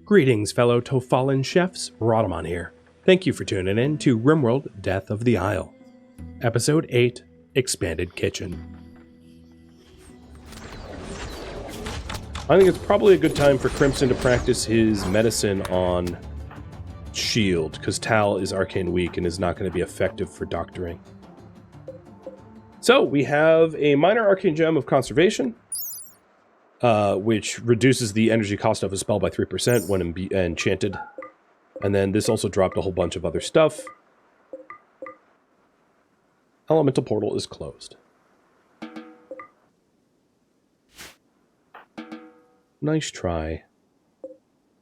Greetings, fellow Tolfalan chefs. Rhadamant here. Thank you for tuning in to RimWorld Death of the Isle. Episode 8, Expanded Kitchen. I think it's probably a good time for Crimson to practice his medicine on Shield, because Tal is arcane weak and is not going to be effective for doctoring. So, we have a minor arcane gem of conservation, which reduces the energy cost of a spell by 3% when enchanted. And then this also dropped a whole bunch of other stuff. Elemental portal is closed. Nice try,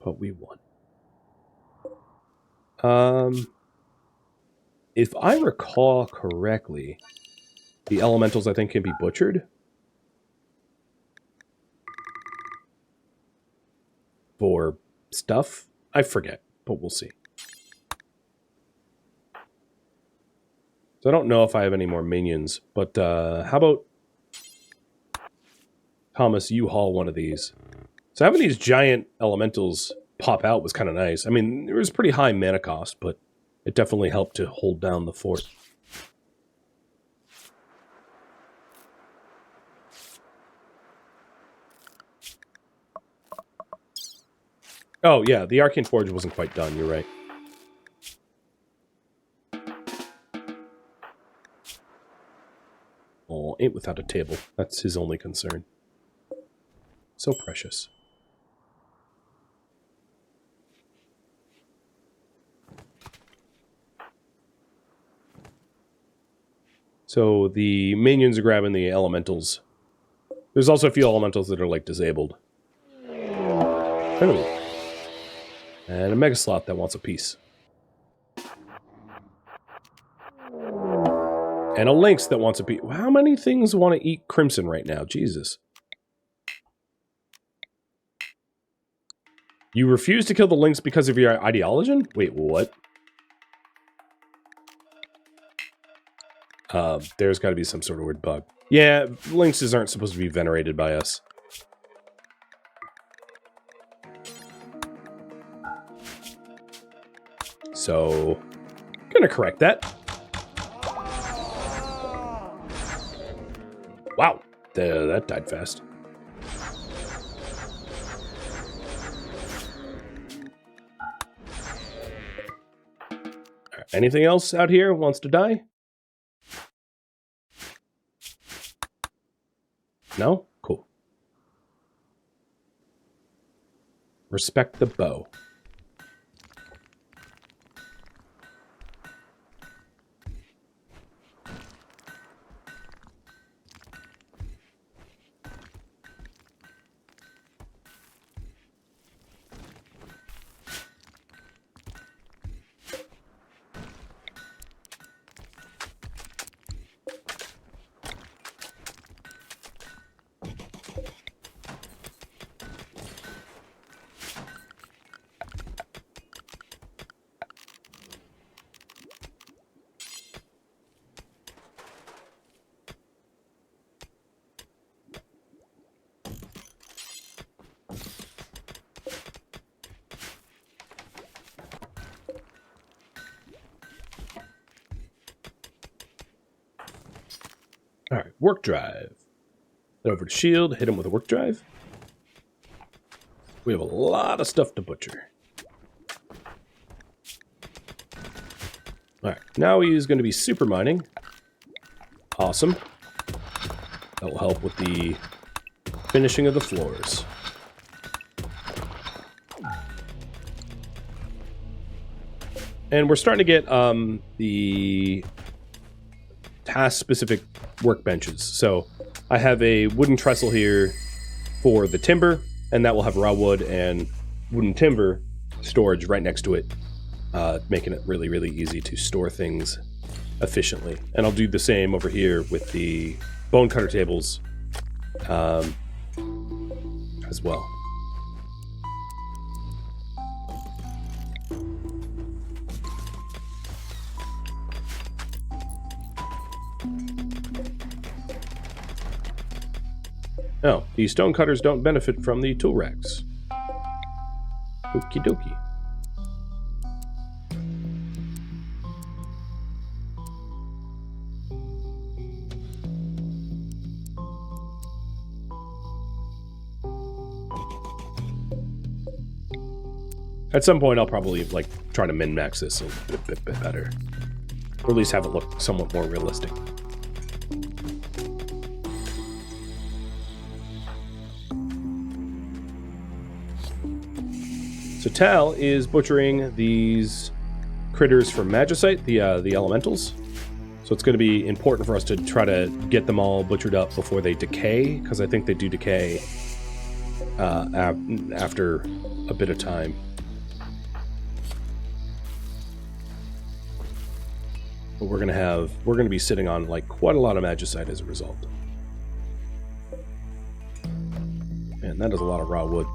but we won. If I recall correctly, the elementals I think can be butchered. For stuff? I forget, but we'll see. So I don't know if I have any more minions, but how about Thomas, you haul one of these. So having these giant elementals pop out was kind of nice. I mean, it was pretty high mana cost, but it definitely helped to hold down the fort. Oh, yeah, the Arcane Forge wasn't quite done, you're right. Oh, ain't without a table. That's his only concern. So precious. So the minions are grabbing the elementals. There's also a few elementals that are, like, disabled. Oh. And a mega slot that wants a piece. And a lynx that wants a piece. How many things want to eat Crimson right now? Jesus. You refuse to kill the lynx because of your ideology? Wait, what? There's got to be some sort of weird bug. Yeah, lynxes aren't supposed to be venerated by us. So, gonna correct that. Wow, that died fast. Right, anything else out here wants to die? No? Cool. Respect the bow. Alright, work drive. Head over to Shield, hit him with a work drive. We have a lot of stuff to butcher. Alright, now he's going to be super mining. Awesome. That will help with the finishing of the floors. And we're starting to get the task-specific workbenches. So I have a wooden trestle here for the timber, and that will have raw wood and wooden timber storage right next to it, making it really, really easy to store things efficiently. And I'll do the same over here with the bone cutter tables as well. No, the stone cutters don't benefit from the tool racks. Okie dokie. At some point, I'll probably like try to min-max this a bit better, or at least have it look somewhat more realistic. So Tal is butchering these critters from Magicite, the elementals. So it's going to be important for us to try to get them all butchered up before they decay, because I think they do decay after a bit of time. But we're gonna be sitting on like quite a lot of Magicite as a result. Man, that is a lot of raw wood.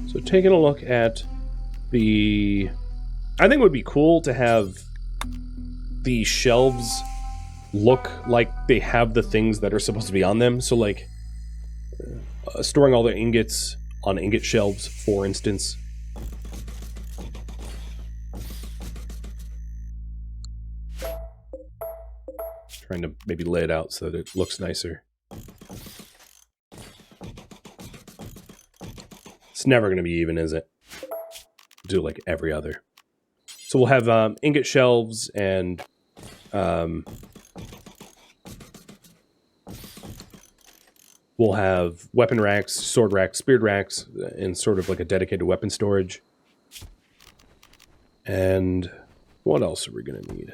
So taking a look at the... I think it would be cool to have the shelves look like they have the things that are supposed to be on them. So like storing all the ingots on ingot shelves, for instance. Trying to maybe lay it out so that it looks nicer. It's never going to be even, is it? Do like every other. So we'll have ingot shelves and we'll have weapon racks, sword racks, spear racks, and sort of like a dedicated weapon storage. And what else are we going to need?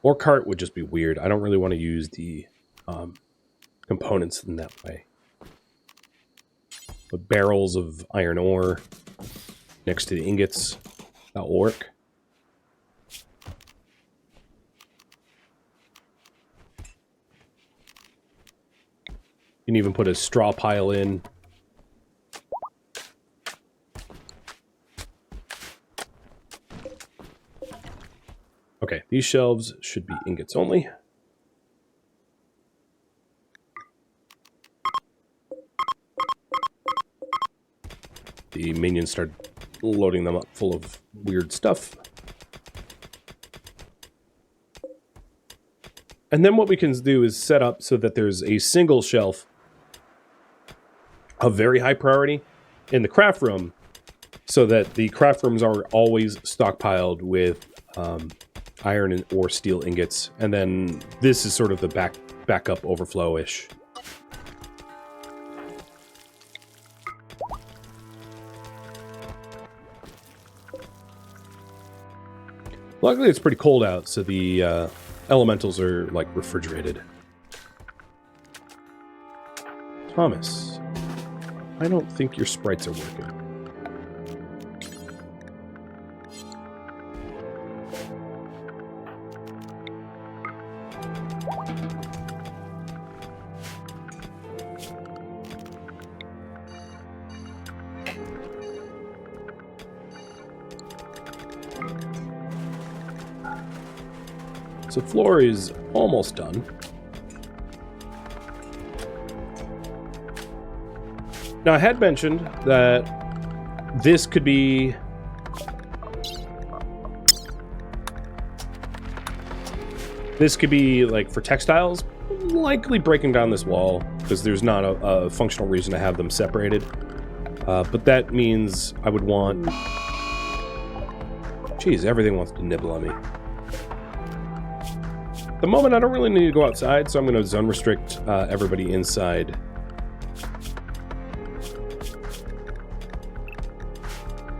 Or cart would just be weird. I don't really want to use the components in that way. But barrels of iron ore next to the ingots, that will work. You can even put a straw pile in. Okay, these shelves should be ingots only. The minions start loading them up full of weird stuff. And then what we can do is set up so that there's a single shelf of very high priority in the craft room, so that the craft rooms are always stockpiled with iron or steel ingots. And then this is sort of the backup overflow-ish. Luckily, it's pretty cold out, so the elementals are, like, refrigerated. Thomas, I don't think your sprites are working. So floor is almost done. Now I had mentioned that this could be like for textiles, likely breaking down this wall because there's not a functional reason to have them separated. But that means I would want... Jeez, everything wants to nibble on me. At the moment, I don't really need to go outside, so I'm going to zone restrict everybody inside.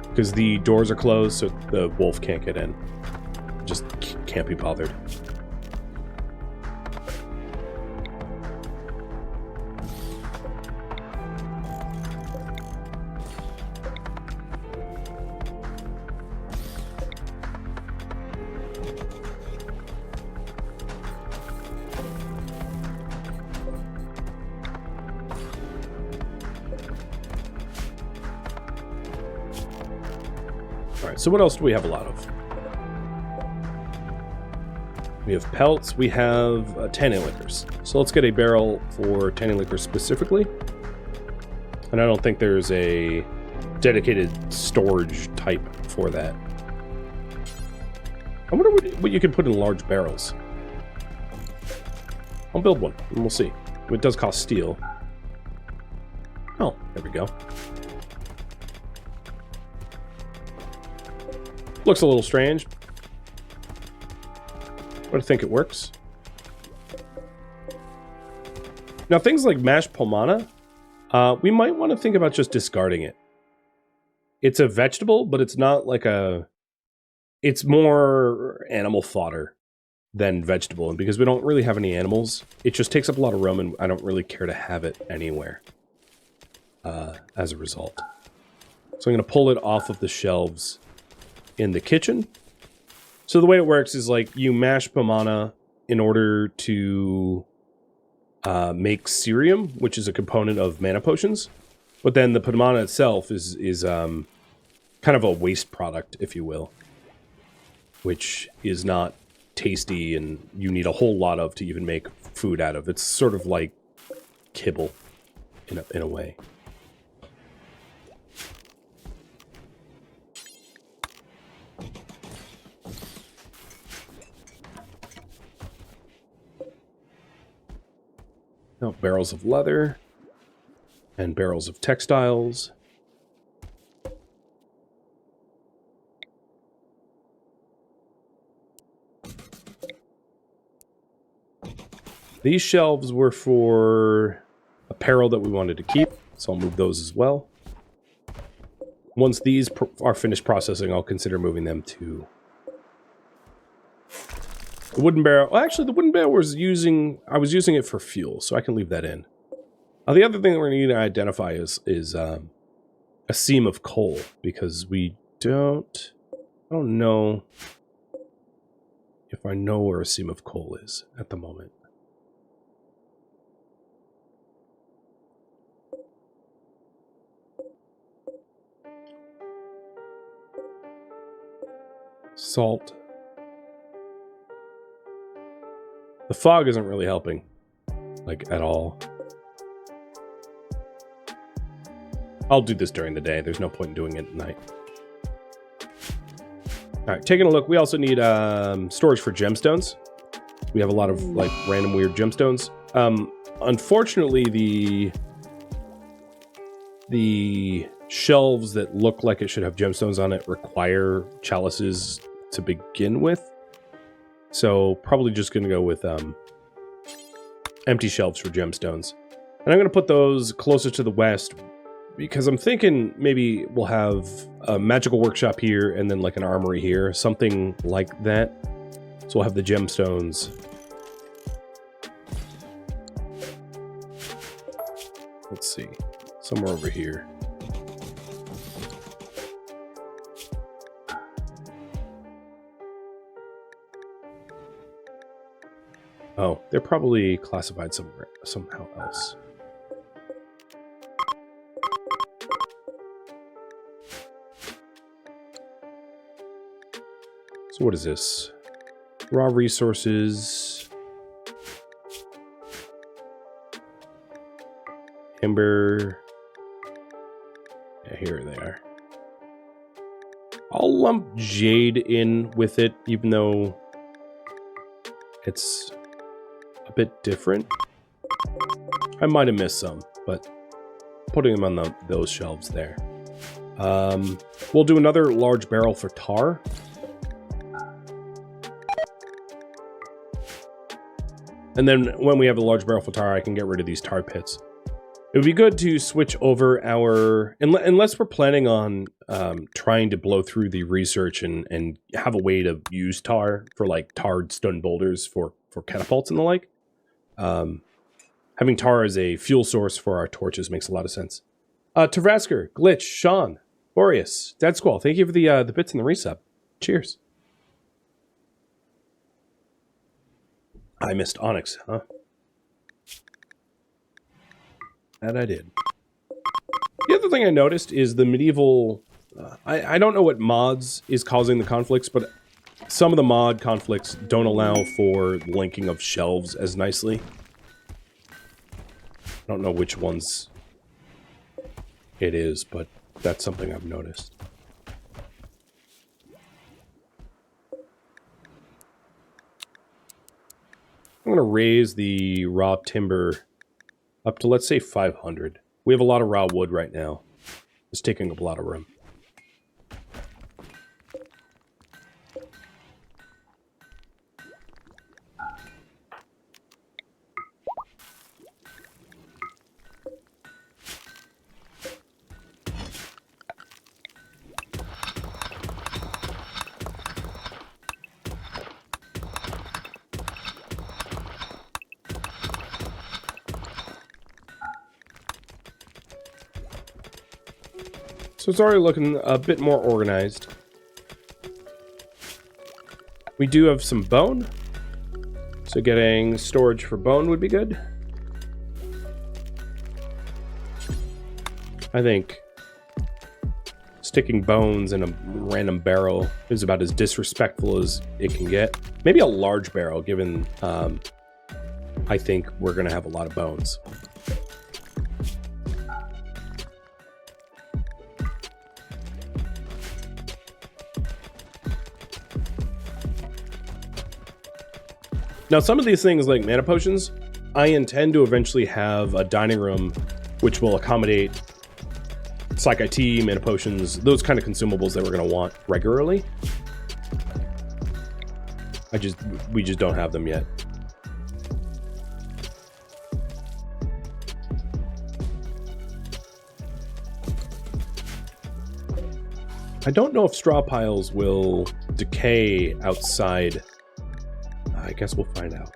Because the doors are closed, so the wolf can't get in. Just can't be bothered. Alright, so what else do we have a lot of? We have pelts, we have tanning liquors. So let's get a barrel for tanning liquors specifically. And I don't think there's a dedicated storage type for that. I wonder what you can put in large barrels. I'll build one, and we'll see. It does cost steel. Oh, there we go. Looks a little strange, but I think it works. Now, things like mashed pomana, we might want to think about just discarding it. It's a vegetable, but it's not like a... It's more animal fodder than vegetable. And because we don't really have any animals, it just takes up a lot of room, and I don't really care to have it anywhere as a result. So I'm going to pull it off of the shelves in the kitchen. So the way it works is like you mash pomana in order to make cerium, which is a component of mana potions. But then the pomana itself is kind of a waste product, if you will, which is not tasty and you need a whole lot of to even make food out of. It's sort of like kibble in a way. Now, barrels of leather and barrels of textiles. These shelves were for apparel that we wanted to keep, so I'll move those as well. Once these are finished processing, I'll consider moving them to the wooden barrel. Well, actually, the wooden barrel I was using it for fuel, so I can leave that in. The other thing that we're going to need to identify is a seam of coal, because I don't know if I know where a seam of coal is at the moment. Salt. The fog isn't really helping, like, at all. I'll do this during the day. There's no point in doing it at night. Alright, taking a look. We also need storage for gemstones. We have a lot of, like, random weird gemstones. Unfortunately, the shelves that look like it should have gemstones on it require chalices to begin with. So probably just going to go with empty shelves for gemstones. And I'm going to put those closer to the west, because I'm thinking maybe we'll have a magical workshop here and then like an armory here, something like that. So we'll have the gemstones. Let's see, somewhere over here. Oh, they're probably classified somehow else. So what is this? Raw resources. Timber. Yeah, here they are. I'll lump jade in with it, even though it's a bit different. I might have missed some, but putting them on those shelves there. We'll do another large barrel for tar. And then when we have a large barrel for tar, I can get rid of these tar pits. It would be good to switch over our... Unless we're planning on trying to blow through the research and have a way to use tar for, like, tarred stone boulders for catapults and the like. Having tar as a fuel source for our torches makes a lot of sense. Tavasker, Glitch, Sean, Boreas, Dead Squall, thank you for the bits and the resub. Cheers. I missed Onyx, huh? That I did. The other thing I noticed is the medieval I don't know what mods is causing the conflicts, but some of the mod conflicts don't allow for linking of shelves as nicely. I don't know which ones it is, but that's something I've noticed. I'm going to raise the raw timber up to, let's say, 500. We have a lot of raw wood right now. It's taking up a lot of room. So it's already looking a bit more organized. We do have some bone. So getting storage for bone would be good. I think sticking bones in a random barrel is about as disrespectful as it can get. Maybe a large barrel, given I think we're going to have a lot of bones. Now, some of these things, like mana potions, I intend to eventually have a dining room which will accommodate Psych IT, mana potions, those kind of consumables that we're going to want regularly. We just don't have them yet. I don't know if straw piles will decay outside. I guess we'll find out.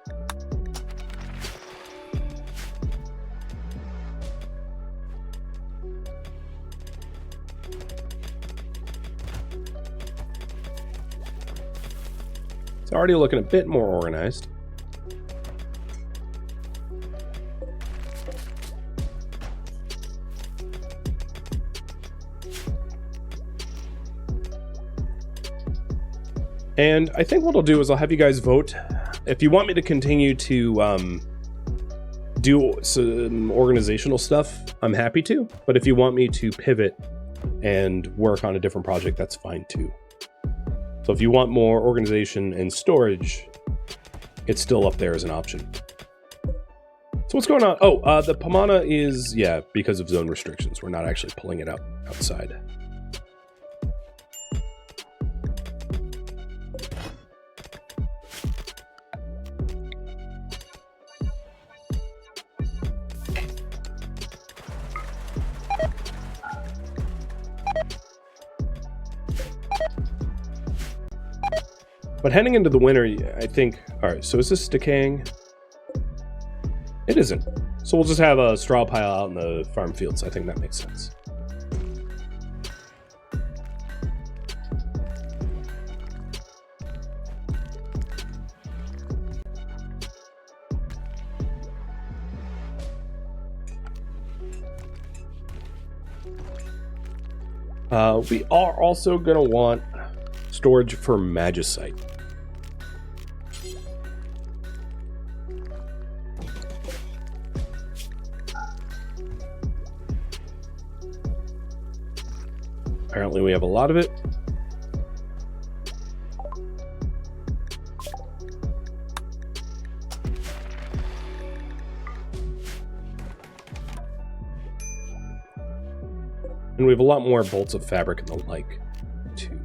It's already looking a bit more organized. And I think what I'll do is I'll have you guys vote. If you want me to continue to do some organizational stuff, I'm happy to. But if you want me to pivot and work on a different project, that's fine too. So if you want more organization and storage, it's still up there as an option. So what's going on? Oh, the Pomana is, yeah, because of zone restrictions. We're not actually pulling it out outside. But heading into the winter, I think... Alright, so is this decaying? It isn't. So we'll just have a straw pile out in the farm fields. I think that makes sense. We are also going to want storage for Magicite. Apparently we have a lot of it. And we have a lot more bolts of fabric and the like, too.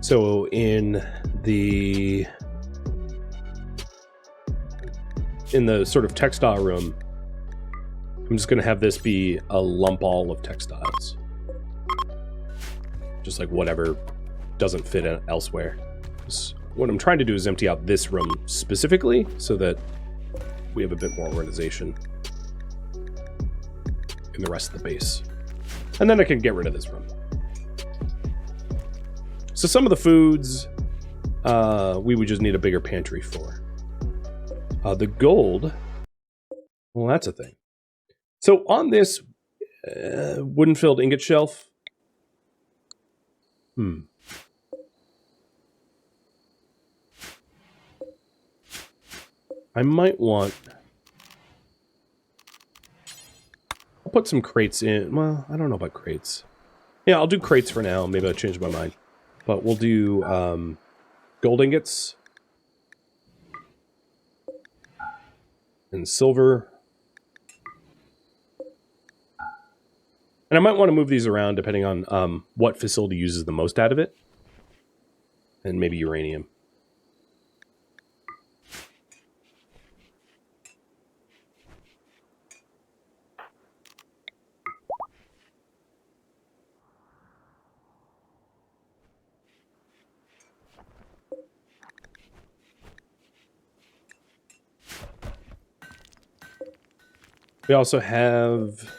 So in the sort of textile room, I'm just going to have this be a lump all of textiles. Just like whatever doesn't fit in elsewhere. What I'm trying to do is empty out this room specifically so that we have a bit more organization in the rest of the base. And then I can get rid of this room. So some of the foods we would just need a bigger pantry for. The gold, well, that's a thing. So on this wooden-filled ingot shelf, I might want... I'll put some crates in. Well, I don't know about crates. Yeah, I'll do crates for now. Maybe I'll change my mind. But we'll do gold ingots. And silver. And I might want to move these around depending on what facility uses the most out of it. And maybe uranium. We also have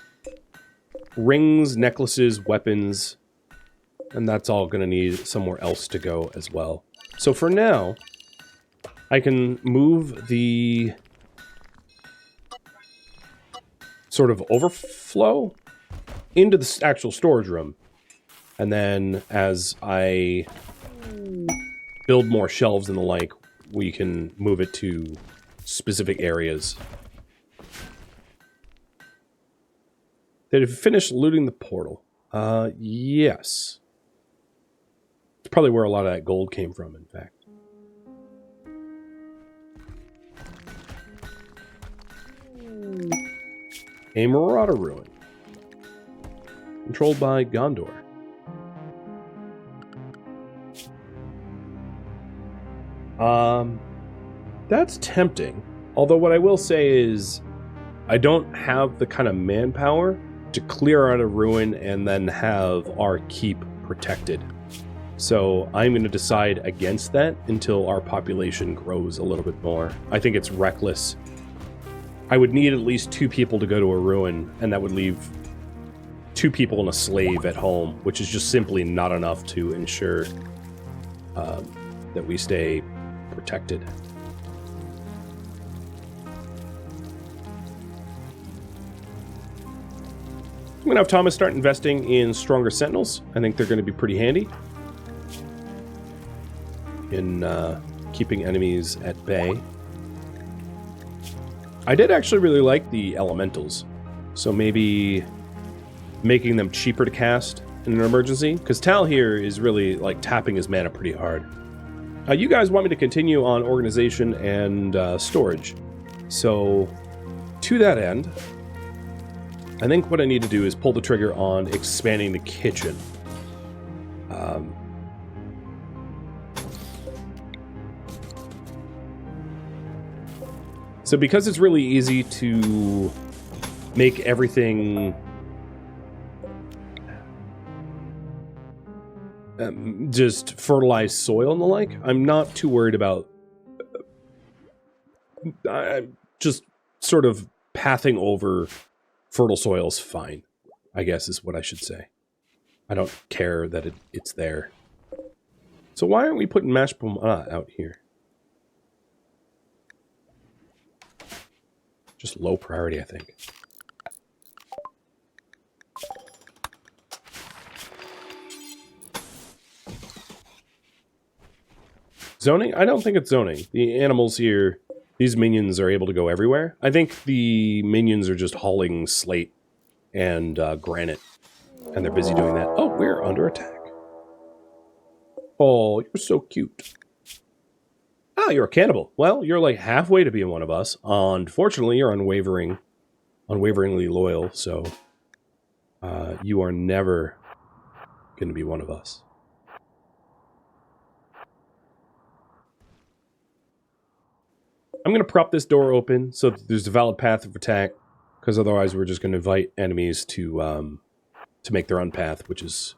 rings, necklaces, weapons, and that's all going to need somewhere else to go as well. So for now, I can move the sort of overflow into the actual storage room. And then as I build more shelves and the like, we can move it to specific areas. Did it finish looting the portal? Yes. It's probably where a lot of that gold came from, in fact. A Marauder Ruin. Controlled by Gondor. That's tempting. Although what I will say is, I don't have the kind of manpower to clear out a ruin and then have our keep protected. So I'm going to decide against that until our population grows a little bit more. I think it's reckless. I would need at least 2 people to go to a ruin, and that would leave 2 people and a slave at home, which is just simply not enough to ensure that we stay protected. I'm going to have Thomas start investing in stronger sentinels. I think they're going to be pretty handy in keeping enemies at bay. I did actually really like the elementals, so maybe making them cheaper to cast in an emergency, because Tal here is really like tapping his mana pretty hard. You guys want me to continue on organization and storage, so to that end, I think what I need to do is pull the trigger on expanding the kitchen. So because it's really easy to make everything just fertilized soil and the like, I'm not too worried about just sort of pathing over fertile soil's fine, I guess is what I should say. I don't care that it's there. So why aren't we putting mashed pomana out here? Just low priority, I think. Zoning? I don't think it's zoning. The animals here, these minions are able to go everywhere. I think the minions are just hauling slate and granite, and they're busy doing that. Oh, we're under attack. Oh, you're so cute. Ah, you're a cannibal. Well, you're like halfway to being one of us. Unfortunately, you're unwaveringly loyal, so you are never going to be one of us. I'm going to prop this door open so that there's a valid path of attack, because otherwise we're just going to invite enemies to make their own path, which is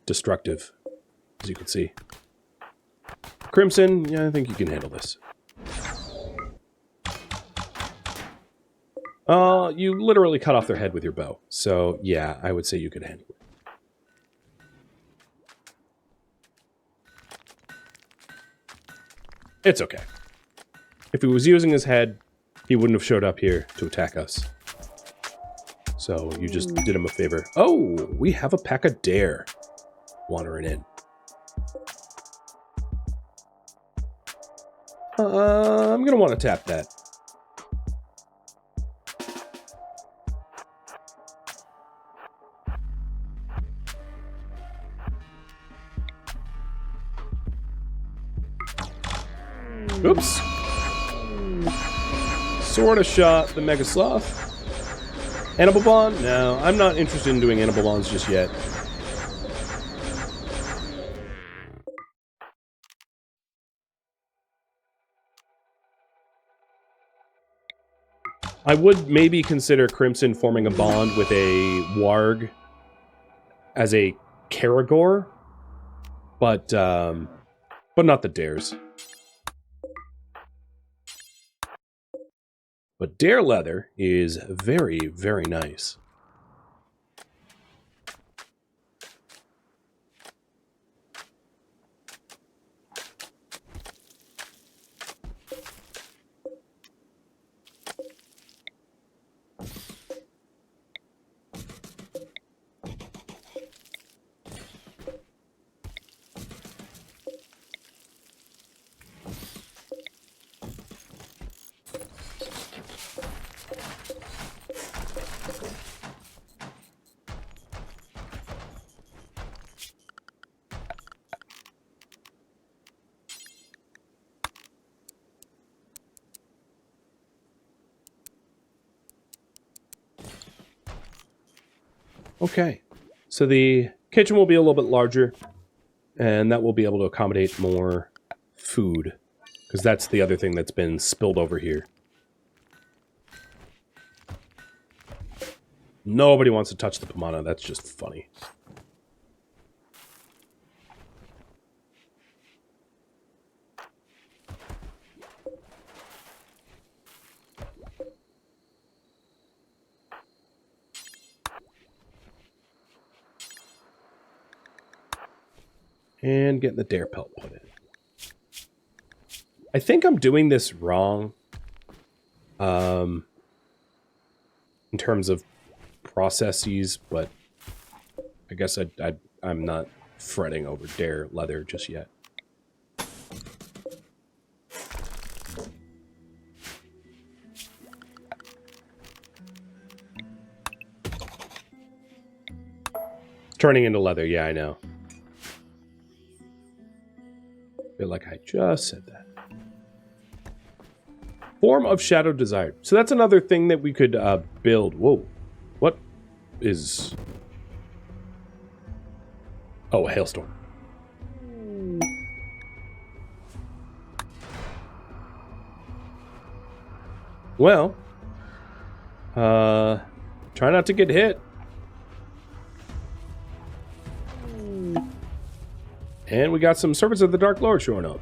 destructive, as you can see. Crimson, yeah, I think you can handle this. You literally cut off their head with your bow, so yeah, I would say you could handle it. It's okay. If he was using his head, he wouldn't have showed up here to attack us. So you just did him a favor. Oh, we have a pack of dare wandering in. I'm going to want to tap that. Oops. Sort of shot the Mega Sloth. Animal Bond? No, I'm not interested in doing Animal Bonds just yet. I would maybe consider Crimson forming a bond with a Warg as a Karagor, but not the dares. But dare leather is very, very nice. Okay, so the kitchen will be a little bit larger, and that will be able to accommodate more food, because that's the other thing that's been spilled over here. Nobody wants to touch the Pomana, that's just funny. And getting the dare pelt put in. I think I'm doing this wrong. In terms of processes, but I guess I'm not fretting over dare leather just yet. Turning into leather, yeah, I know. Feel like I just said that. Form of shadow desired. So that's another thing that we could build. Whoa. What is... Oh, a hailstorm. Well. Try not to get hit. And we got some Servants of the Dark Lord showing up.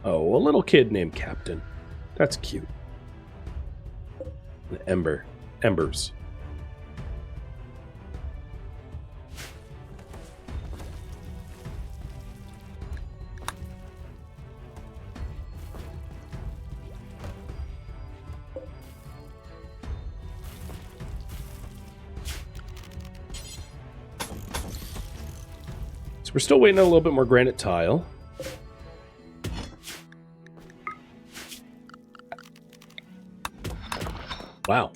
Oh, a little kid named Captain. That's cute. An ember. Embers. So we're still waiting on a little bit more granite tile. Wow,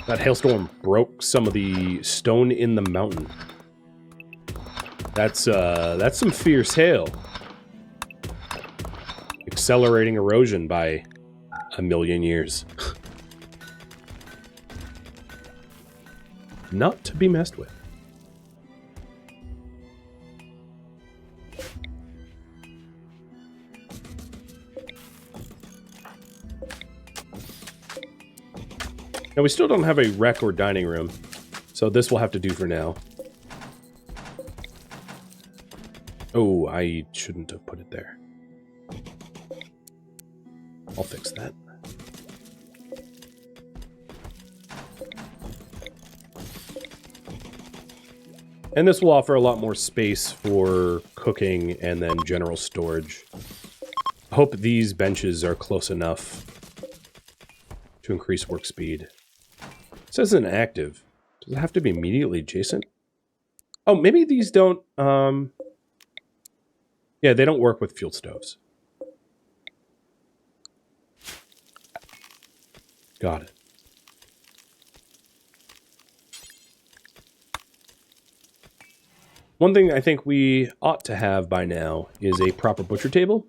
that hailstorm broke some of the stone in the mountain. That's some fierce hail. Accelerating erosion by 1,000,000 years. Not to be messed with. Now, we still don't have a rec or dining room, so this will have to do for now. Oh, I shouldn't have put it there. I'll fix that. And this will offer a lot more space for cooking and then general storage. I hope these benches are close enough to increase work speed. It says inactive. Does it have to be immediately adjacent? Oh, maybe these don't... Yeah, they don't work with fuel stoves. Got it. One thing I think we ought to have by now is a proper butcher table.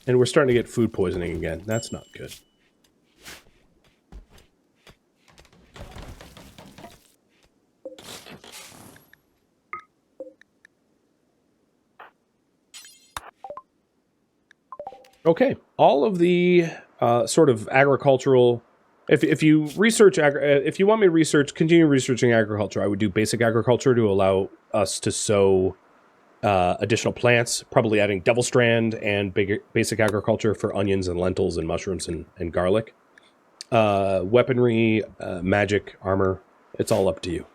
And we're starting to get food poisoning again. That's not good. Okay, all of the sort of agricultural... If you research... if you want me to research, continue researching agriculture, I would do basic agriculture to allow us to sow additional plants, probably adding Devil Strand and basic agriculture for onions and lentils and mushrooms and garlic. Weaponry, magic, armor, it's all up to you.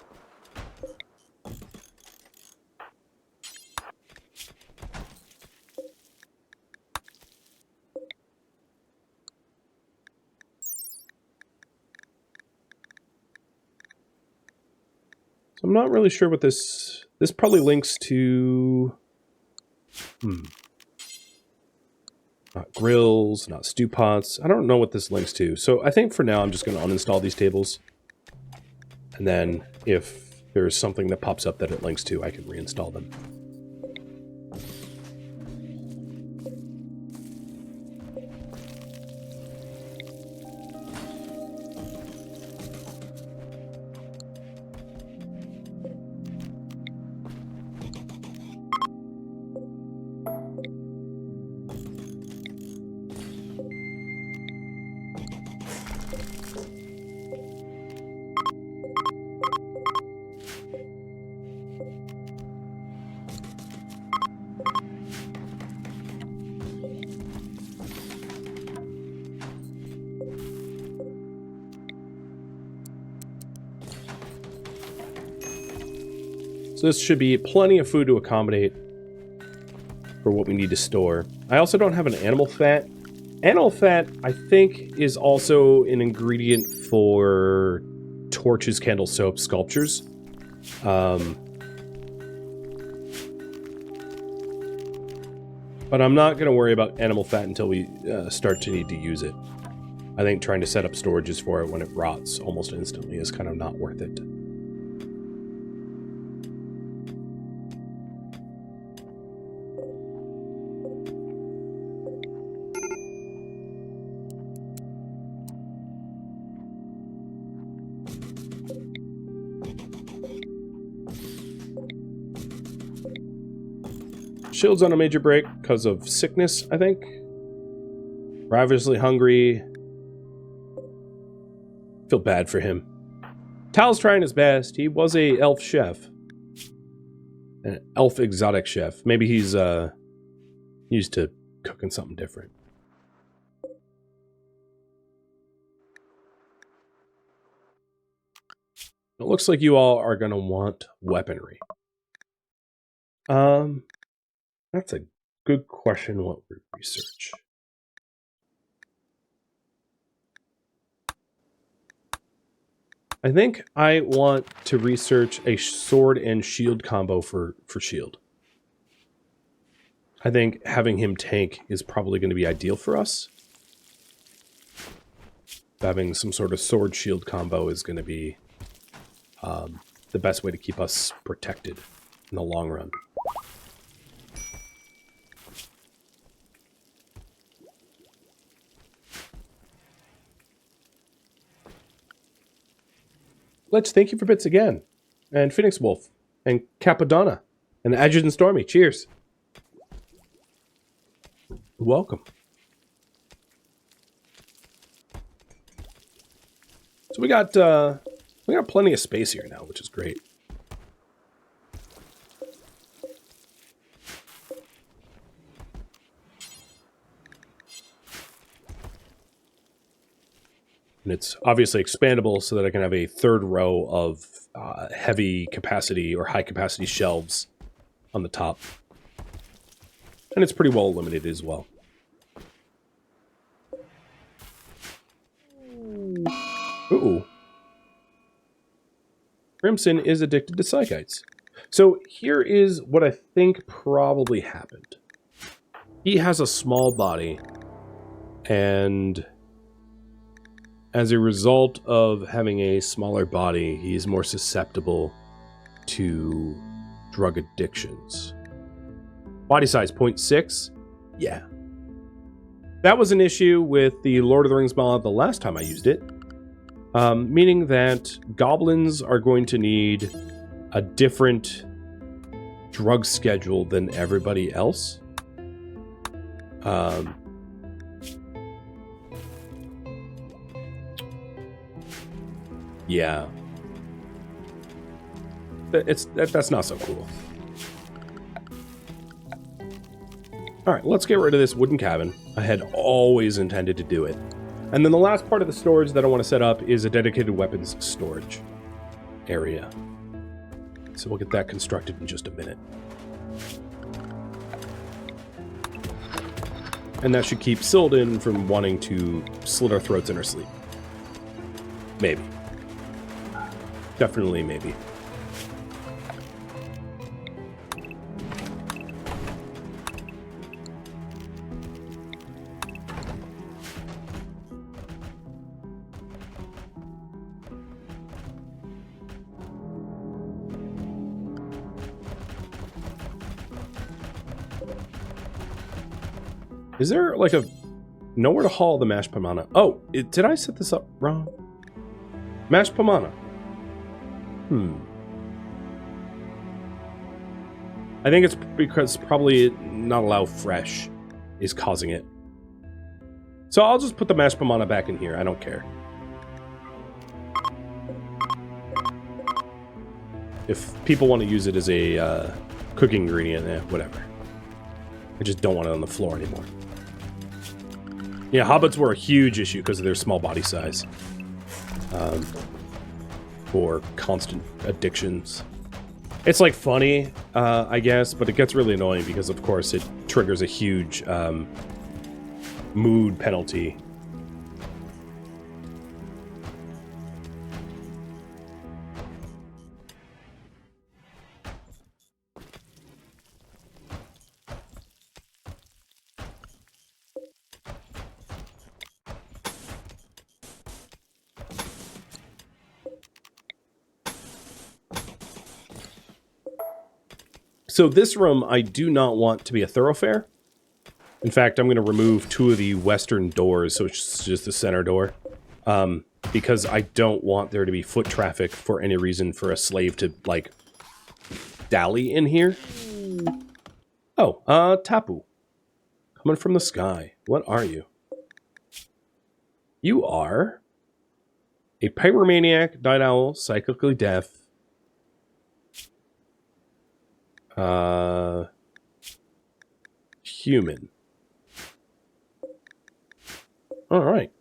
So I'm not really sure what this... This probably links to... Not grills, not stew pots. I don't know what this links to. So I think for now I'm just going to uninstall these tables. And then if there's something that pops up that it links to, I can reinstall them. So this should be plenty of food to accommodate for what we need to store. I also don't have an animal fat. Animal fat, I think, is also an ingredient for torches, candles, soap, sculptures. But I'm not going to worry about animal fat until we start to need to use it. I think trying to set up storages for it when it rots almost instantly is kind of not worth it. Shield's on a major break because of sickness, I think. Ravenously hungry. Feel bad for him. Tal's trying his best. He was a elf chef. An elf exotic chef. Maybe he's used to cooking something different. It looks like you all are going to want weaponry. That's a good question. What we research? I think I want to research a sword and shield combo for shield. I think having him tank is probably going to be ideal for us. Having some sort of sword shield combo is going to be the best way to keep us protected in the long run. Let's thank you for bits again. And Phoenix Wolf. And Capadonna. And Adjutant Stormy. Cheers. Welcome. So we got plenty of space here now, which is great. And it's obviously expandable so that I can have a third row of heavy capacity or high capacity shelves on the top. And it's pretty well illuminated as well. Ooh. Crimson is addicted to psychites. So here is what I think probably happened. He has a small body, and as a result of having a smaller body, he's more susceptible to drug addictions. Body size 0.6? Yeah. That was an issue with the Lord of the Rings mod the last time I used it. Meaning that goblins are going to need a different drug schedule than everybody else. Yeah. That's not so cool. Alright, let's get rid of this wooden cabin. I had always intended to do it. And then the last part of the storage that I want to set up is a dedicated weapons storage area. So we'll get that constructed in just a minute. And that should keep Sildon from wanting to slit our throats in her sleep. Maybe. Definitely maybe. Is there, like, nowhere to haul the mashed pomana? Oh, did I set this up wrong? Mashed pomana. I think it's because probably not allow fresh is causing it. So I'll just put the mashed pomana back in here. I don't care. If people want to use it as a cooking ingredient, whatever. I just don't want it on the floor anymore. Yeah, hobbits were a huge issue because of their small body size. For constant addictions. It's like funny, I guess, but it gets really annoying because, of course, it triggers a huge mood penalty. So this room, I do not want to be a thoroughfare. In fact, I'm going to remove 2 of the western doors, so it's just the center door. Because I don't want there to be foot traffic for any reason for a slave to, like, dally in here. Oh, Tapoo. Coming from the sky. What are you? You are a pyromaniac, night owl, psychically deaf, human. All right.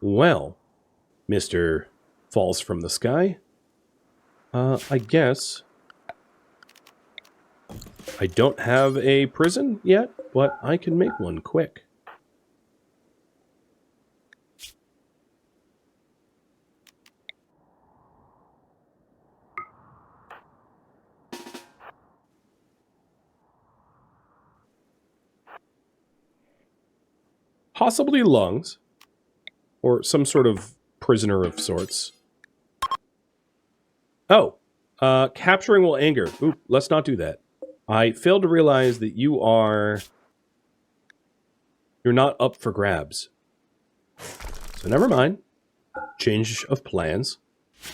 Well, Mr. Falls from the Sky, I guess I don't have a prison yet, but I can make one quick. Possibly lungs, or some sort of prisoner of sorts. Oh, capturing will anger. Oop, let's not do that. I failed to realize that you're not up for grabs. So never mind. Change of plans.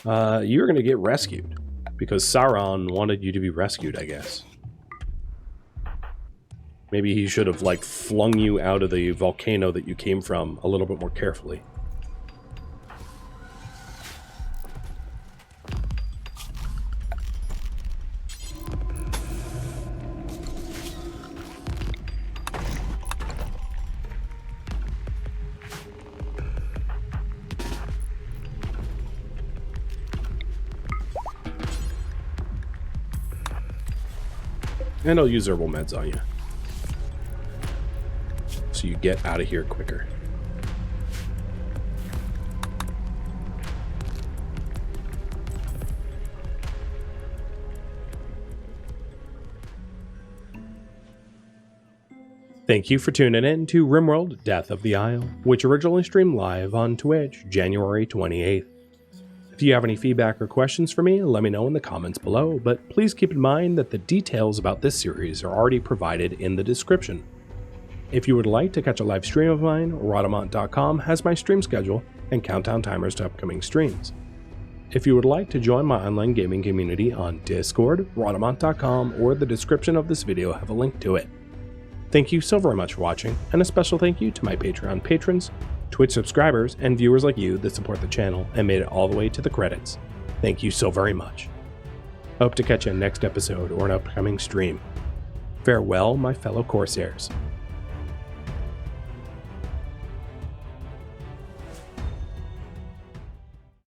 You're going to get rescued, because Sauron wanted you to be rescued, I guess. Maybe he should have, like, flung you out of the volcano that you came from a little bit more carefully. And I'll use herbal meds on you, so you get out of here quicker. Thank you for tuning in to RimWorld Death of the Isle, which originally streamed live on Twitch, January 28th. If you have any feedback or questions for me, let me know in the comments below, but please keep in mind that the details about this series are already provided in the description. If you would like to catch a live stream of mine, Rhadamant.com has my stream schedule and countdown timers to upcoming streams. If you would like to join my online gaming community on Discord, Rhadamant.com or the description of this video have a link to it. Thank you so very much for watching, and a special thank you to my Patreon patrons, Twitch subscribers, and viewers like you that support the channel and made it all the way to the credits. Thank you so very much. Hope to catch you in next episode or an upcoming stream. Farewell, my fellow Corsairs.